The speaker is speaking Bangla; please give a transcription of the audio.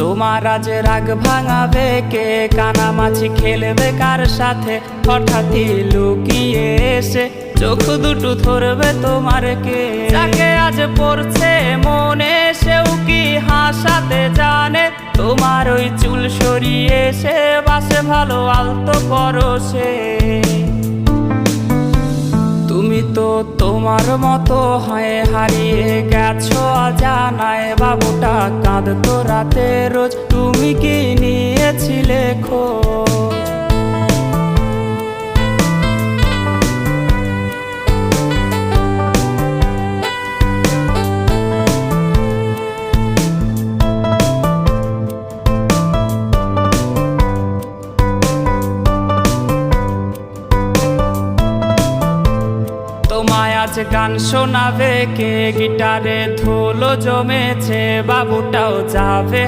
তোমার আজ রাগ ভাঙাবে কে, কানামাছি খেলবে কার সাথে, হঠাৎই লুকিয়ে এসে চোখ দুটো ধরবে তোমার কে। যাকে আজ পড়ছে মনে সেও কি হাসাতে জানে, তোমার ওই চুল সরিয়ে সে বাসে ভালো আলতো পরশে। তুমি তো তোমার মতো হয়ে হারিয়ে গেছো অজানায়, বাবুটা কাঁদতো রাতে রোজ, তুমি কি নিয়েছিলে খোঁজ? তোমায় আজ গান শোনাবে কে, গিটারে ধুলো জমেছে, বাবুটাও যাবে।